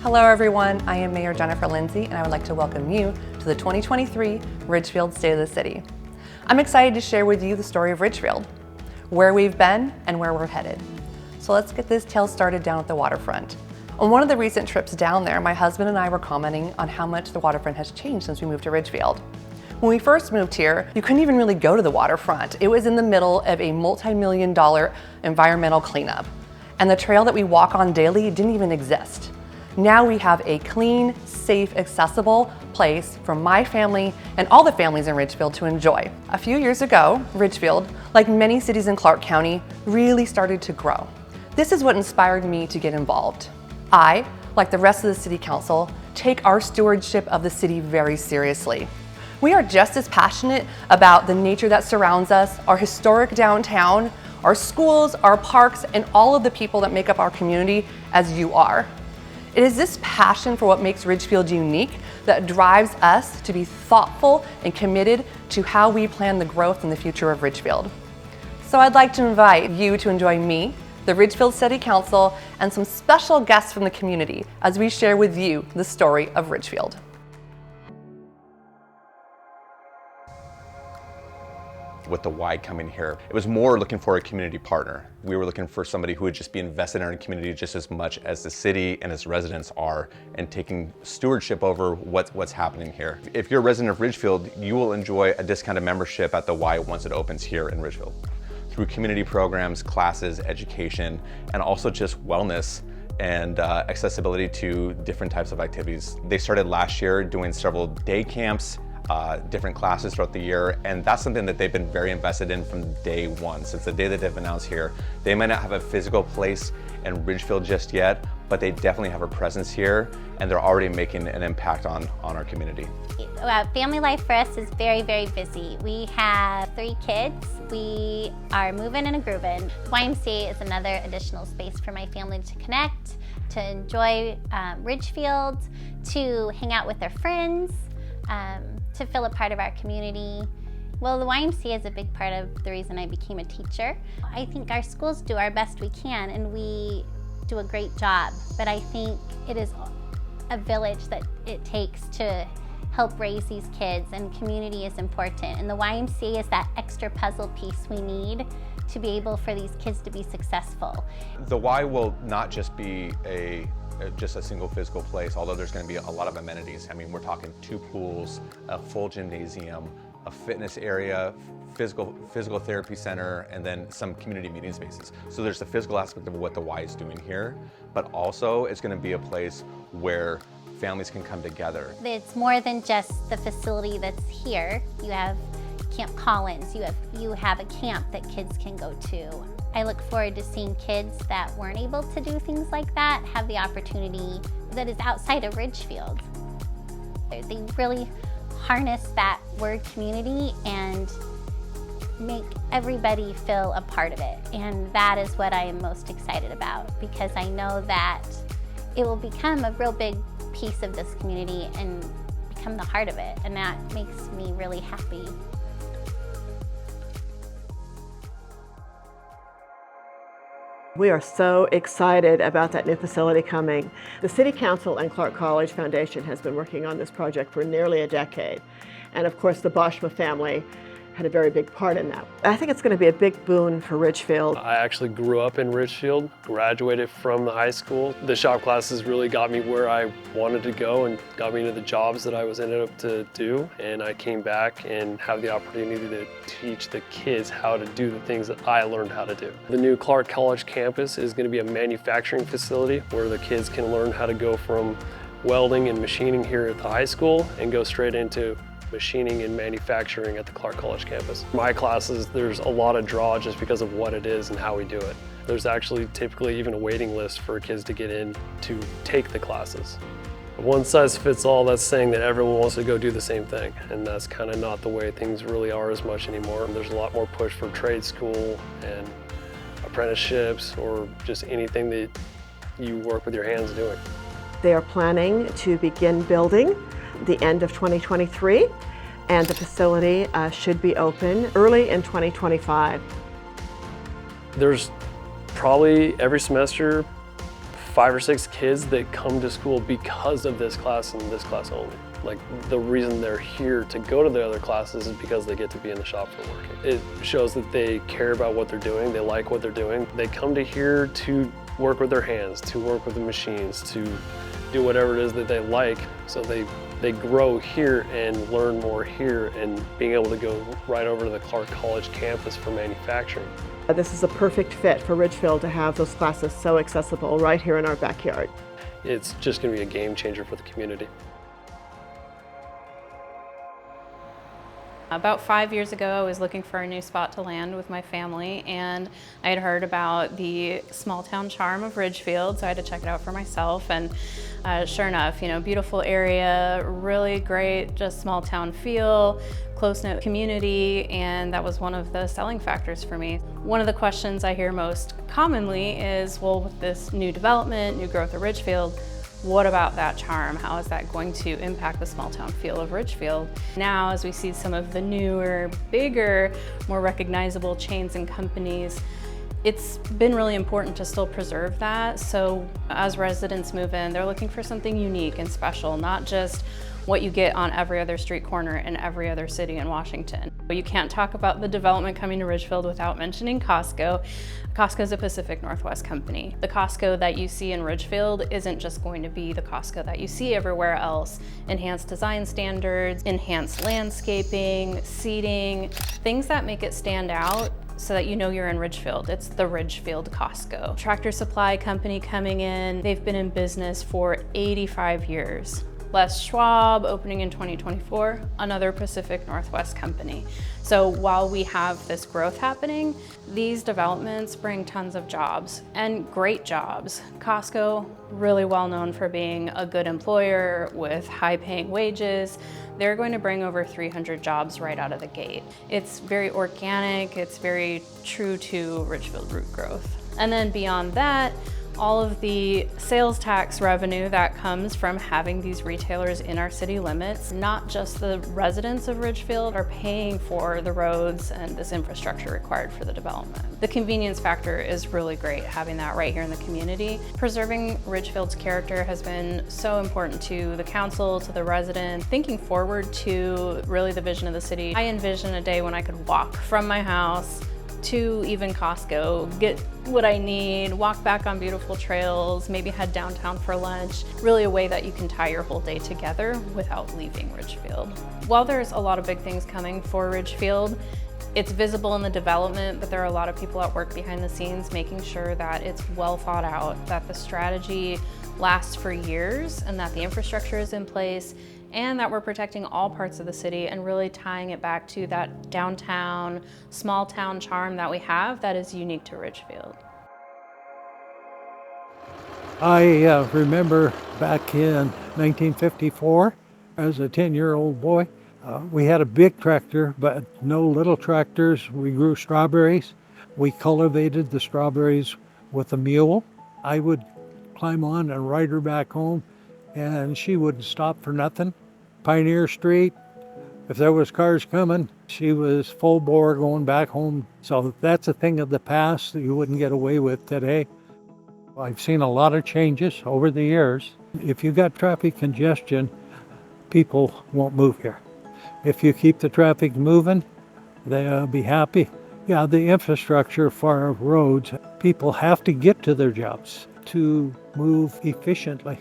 Hello everyone, I am Mayor Jennifer Lindsay and I would like to welcome you to the 2023 Ridgefield State of the City. I'm excited to share with you the story of Ridgefield, where we've been and where we're headed. So let's get this tale started down at the waterfront. On one of the recent trips down there, my husband and I were commenting on how much the waterfront has changed since we moved to Ridgefield. When we first moved here, you couldn't even really go to the waterfront. It was in the middle of a multi-million-dollar environmental cleanup, and the trail that we walk on daily didn't even exist. Now we have a clean, safe, accessible place for my family and all the families in Ridgefield to enjoy. A few years ago, Ridgefield, like many cities in Clark County, really started to grow. This is what inspired me to get involved. I, like the rest of the City Council, take our stewardship of the city very seriously. We are just as passionate about the nature that surrounds us, our historic downtown, our schools, our parks, and all of the people that make up our community as you are. It is this passion for what makes Ridgefield unique that drives us to be thoughtful and committed to how we plan the growth and the future of Ridgefield. So I'd like to invite you to enjoy me, the Ridgefield City Council, and some special guests from the community as we share with you the story of Ridgefield. With the Y coming here, it was more looking for a community partner. We were looking for somebody who would just be invested in our community just as much as the city and its residents are, and taking stewardship over what's happening here. If you're a resident of Ridgefield, you will enjoy a discounted membership at the Y once it opens here in Ridgefield, through community programs, classes, education, and also just wellness and accessibility to different types of activities. They started last year doing several day camps, different classes throughout the year, and that's something that they've been very invested in from day one. Since the day that they've announced here, they might not have a physical place in Ridgefield just yet, but they definitely have a presence here, and they're already making an impact on our community. Family life for us is very, very busy. We have 3 kids. We are moving and grooving. YMCA is another additional space for my family to connect, to enjoy Ridgefield, to hang out with their friends, to feel a part of our community. Well, the YMCA is a big part of the reason I became a teacher. I think our schools do our best we can, and we do a great job, but I think it is a village that it takes to help raise these kids, and community is important. And the YMCA is that extra puzzle piece we need to be able for these kids to be successful. The Y will not just be just a single physical place, although there's going to be a lot of amenities. I mean, we're talking 2 pools, a full gymnasium, a fitness area, physical therapy center, and then some community meeting spaces. So there's the physical aspect of what the Y is doing here, but also it's going to be a place where families can come together. It's more than just the facility that's here. You have Camp Collins, you have a camp that kids can go to. I look forward to seeing kids that weren't able to do things like that have the opportunity that is outside of Ridgefield. They really harness that word community and make everybody feel a part of it. And that is what I am most excited about, because I know that it will become a real big piece of this community and become the heart of it. And that makes me really happy. We are so excited about that new facility coming. The City Council and Clark College Foundation has been working on this project for nearly a decade. And of course, the Boschma family had a very big part in that. I think it's going to be a big boon for Ridgefield. I actually grew up in Ridgefield, graduated from the high school. The shop classes really got me where I wanted to go and got me into the jobs that I was ended up to do. And I came back and have the opportunity to teach the kids how to do the things that I learned how to do. The new Clark College campus is going to be a manufacturing facility where the kids can learn how to go from welding and machining here at the high school and go straight into machining and manufacturing at the Clark College campus. My classes, there's a lot of draw just because of what it is and how we do it. There's actually typically even a waiting list for kids to get in to take the classes. One size fits all, that's saying that everyone wants to go do the same thing, and that's kind of not the way things really are as much anymore. There's a lot more push for trade school and apprenticeships or just anything that you work with your hands doing. They are planning to begin building the end of 2023, and the facility should be open early in 2025. There's probably every semester 5 or 6 kids that come to school because of this class and this class only. Like, the reason they're here to go to the other classes is because they get to be in the shop for working. It shows that they care about what they're doing, they like what they're doing. They come to here to work with their hands, to work with the machines, to do whatever it is that they like, so they grow here and learn more here, and being able to go right over to the Clark College campus for manufacturing. This is a perfect fit for Ridgefield to have those classes so accessible right here in our backyard. It's just going to be a game changer for the community. About 5 years ago, I was looking for a new spot to land with my family, and I had heard about the small town charm of Ridgefield, so I had to check it out for myself. And sure enough, beautiful area, really great, just small town feel, close-knit community, and that was one of the selling factors for me. One of the questions I hear most commonly is, well, with this new development, new growth of Ridgefield, what about that charm? How is that going to impact the small town feel of Ridgefield? Now, as we see some of the newer, bigger, more recognizable chains and companies, it's been really important to still preserve that. So as residents move in, they're looking for something unique and special, not just what you get on every other street corner in every other city in Washington. You can't talk about the development coming to Ridgefield without mentioning Costco. Costco is a Pacific Northwest company. The Costco that you see in Ridgefield isn't just going to be the Costco that you see everywhere else. Enhanced design standards, enhanced landscaping, seating, things that make it stand out so that you know you're in Ridgefield. It's the Ridgefield Costco. Tractor Supply Company coming in. They've been in business for 85 years. Les Schwab opening in 2024, another Pacific Northwest company. So while we have this growth happening, these developments bring tons of jobs, and great jobs. Costco, really well known for being a good employer with high paying wages. They're going to bring over 300 jobs right out of the gate. It's very organic, it's very true to Ridgefield root growth. And then beyond that, all of the sales tax revenue that comes from having these retailers in our city limits. Not just the residents of Ridgefield are paying for the roads and this infrastructure required for the development. The convenience factor is really great, having that right here in the community. Preserving Ridgefield's character has been so important to the council, to the residents. Thinking forward to really the vision of the city, I envision a day when I could walk from my house to even Costco, get what I need, walk back on beautiful trails, maybe head downtown for lunch. Really a way that you can tie your whole day together without leaving Ridgefield. While there's a lot of big things coming for Ridgefield, it's visible in the development, but there are a lot of people at work behind the scenes making sure that it's well thought out, that the strategy lasts for years, and that the infrastructure is in place, and that we're protecting all parts of the city and really tying it back to that downtown, small town charm that we have that is unique to Ridgefield. I remember back in 1954, as a 10-year-old boy, we had a big tractor, but no little tractors. We grew strawberries. We cultivated the strawberries with a mule. I would climb on and ride her back home, and she wouldn't stop for nothing. Pioneer Street, if there was cars coming, she was full bore going back home. So that's a thing of the past that you wouldn't get away with today. I've seen a lot of changes over the years. If you got traffic congestion, people won't move here. If you keep the traffic moving, they'll be happy. Yeah, the infrastructure for our roads, people have to get to their jobs to move efficiently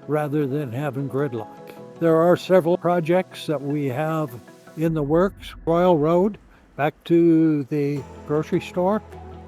rather than having gridlock. There are several projects that we have in the works. Royal Road back to the grocery store,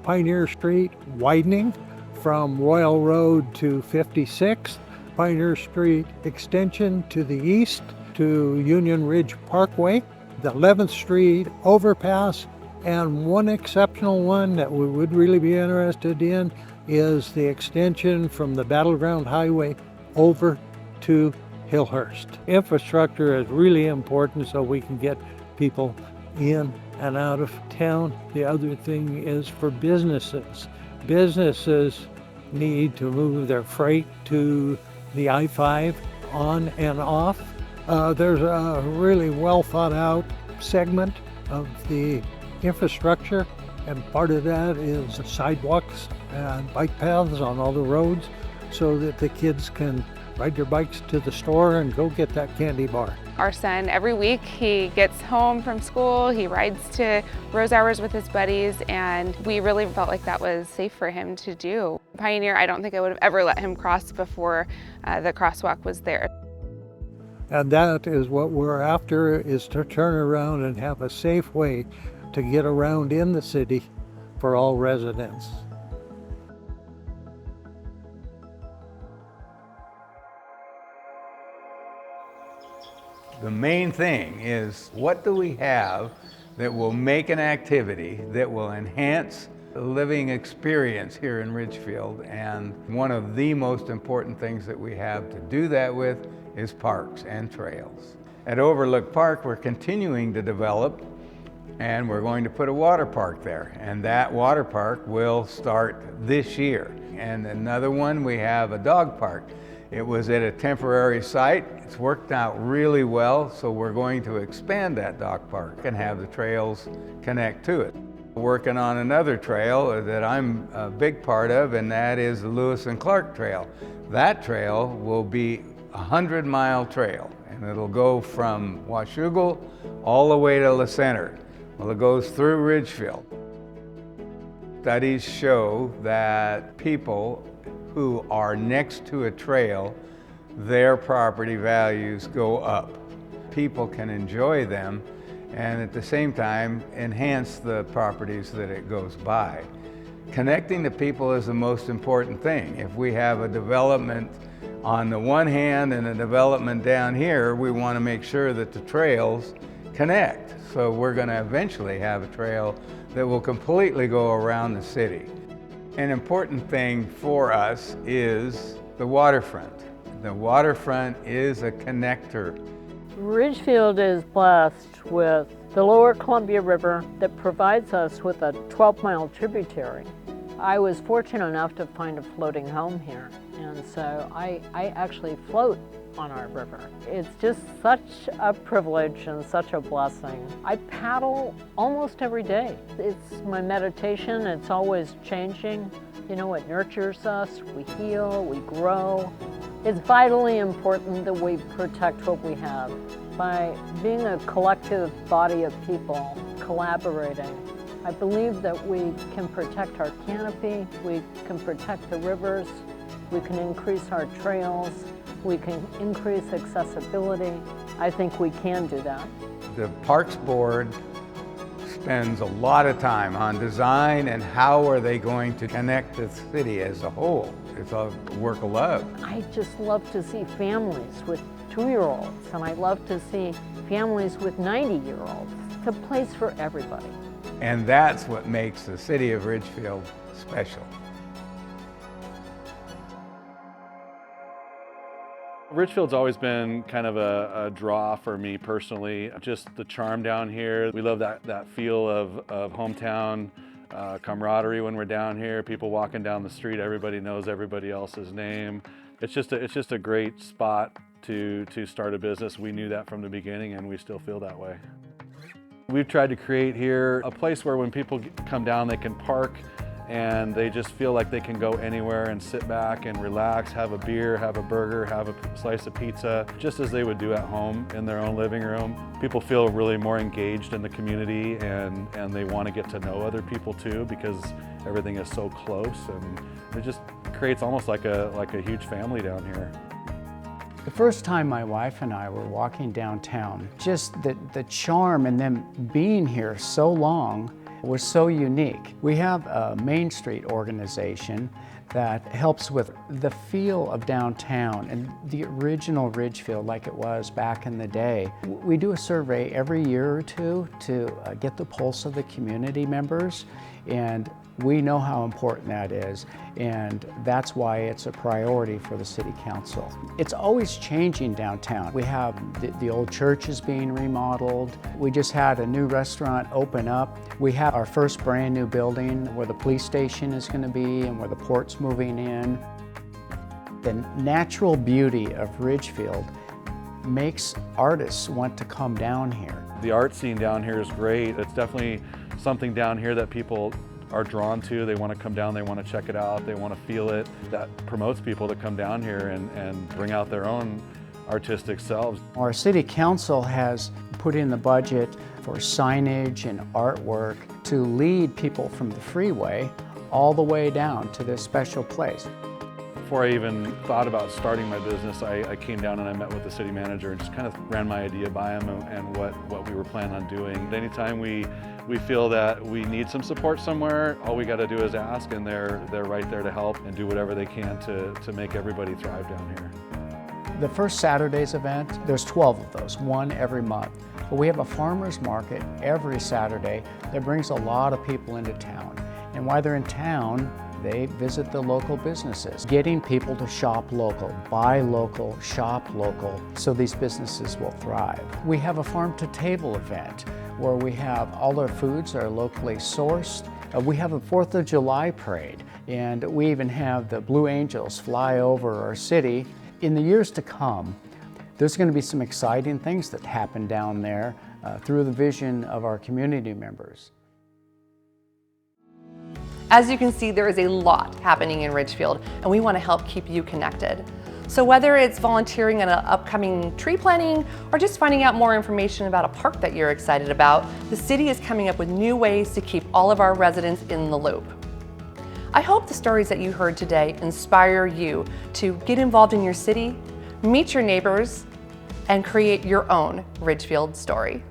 Pioneer Street widening from Royal Road to 56th, Pioneer Street extension to the east to Union Ridge Parkway, the 11th Street overpass, and one exceptional one that we would really be interested in is the extension from the Battleground Highway over to Hillhurst. Infrastructure is really important so we can get people in and out of town. The other thing is for businesses. Businesses need to move their freight to the I-5 on and off. There's a really well thought out segment of the infrastructure, and part of that is sidewalks and bike paths on all the roads. so that the kids can ride their bikes to the store and go get that candy bar. Our son, every week he gets home from school, he rides to Rose Hours with his buddies, and we really felt like that was safe for him to do. Pioneer, I don't think I would have ever let him cross before the crosswalk was there. And that is what we're after, is to turn around and have a safe way to get around in the city for all residents. The main thing is, what do we have that will make an activity that will enhance the living experience here in Ridgefield? And one of the most important things that we have to do that with is parks and trails. At Overlook Park, we're continuing to develop, and we're going to put a water park there. And that water park will start this year. And another one, we have a dog park. It was at a temporary site. It's worked out really well, so we're going to expand that dog park and have the trails connect to it. Working on another trail that I'm a big part of, and that is the Lewis and Clark Trail. That trail will be a 100-mile trail, and it'll go from Washougal all the way to La Center. Well, it goes through Ridgefield. Studies show that people who are next to a trail, their property values go up. People can enjoy them and at the same time enhance the properties that it goes by. Connecting to people is the most important thing. If we have a development on the one hand and a development down here, we want to make sure that the trails connect. So we're going to eventually have a trail that will completely go around the city. An important thing for us is the waterfront. The waterfront is a connector. Ridgefield is blessed with the Lower Columbia River that provides us with a 12-mile tributary. I was fortunate enough to find a floating home here, and so I actually float on our river. It's just such a privilege and such a blessing. I paddle almost every day. It's my meditation. It's always changing. You know, it nurtures us, we heal, we grow. It's vitally important that we protect what we have. By being a collective body of people collaborating, I believe that we can protect our canopy, we can protect the rivers, we can increase our trails, we can increase accessibility. I think we can do that. The Parks Board spends a lot of time on design and how are they going to connect the city as a whole. It's a work of love. I just love to see families with 2-year-olds, and I love to see families with 90-year-olds. It's a place for everybody. And that's what makes the city of Ridgefield special. Ridgefield's always been kind of a draw for me personally. Just the charm down here. We love that feel of hometown camaraderie when we're down here. People walking down the street, everybody knows everybody else's name. It's just a great spot to start a business. We knew that from the beginning, and we still feel that way. We've tried to create here a place where when people come down, they can park and they just feel like they can go anywhere and sit back and relax, have a beer, have a burger, have a slice of pizza, just as they would do at home in their own living room. People feel really more engaged in the community, and they want to get to know other people too, because everything is so close, and it just creates almost like a huge family down here. The first time my wife and I were walking downtown, just the charm and them being here so long was so unique. We have a Main Street organization that helps with the feel of downtown and the original Ridgefield like it was back in the day. We do a survey every year or two to get the pulse of the community members, and we know how important that is, and that's why it's a priority for the City Council. It's always changing downtown. We have the old church is being remodeled. We just had a new restaurant open up. We have our first brand new building where the police station is going to be and where the port's moving in. The natural beauty of Ridgefield makes artists want to come down here. The art scene down here is great. It's definitely something down here that people are drawn to. They want to come down, they want to check it out, they want to feel it. That promotes people to come down here and bring out their own artistic selves. Our city council has put in the budget for signage and artwork to lead people from the freeway all the way down to this special place. Before I even thought about starting my business, I came down and I met with the city manager and just kind of ran my idea by him and what we were planning on doing. Anytime we feel that we need some support somewhere, all we got to do is ask, and they're right there to help and do whatever they can to make everybody thrive down here. The first Saturday's event, there's 12 of those, one every month. But we have a farmer's market every Saturday that brings a lot of people into town. And while they're in town, they visit the local businesses, getting people to shop local, buy local, shop local, so these businesses will thrive. We have a farm-to-table event where we have all our foods are locally sourced. We have a 4th of July parade, and we even have the Blue Angels fly over our city. In the years to come, there's going to be some exciting things that happen down there through the vision of our community members. As you can see, there is a lot happening in Ridgefield, and we want to help keep you connected. So whether it's volunteering at an upcoming tree planting or just finding out more information about a park that you're excited about, the city is coming up with new ways to keep all of our residents in the loop. I hope the stories that you heard today inspire you to get involved in your city, meet your neighbors, and create your own Ridgefield story.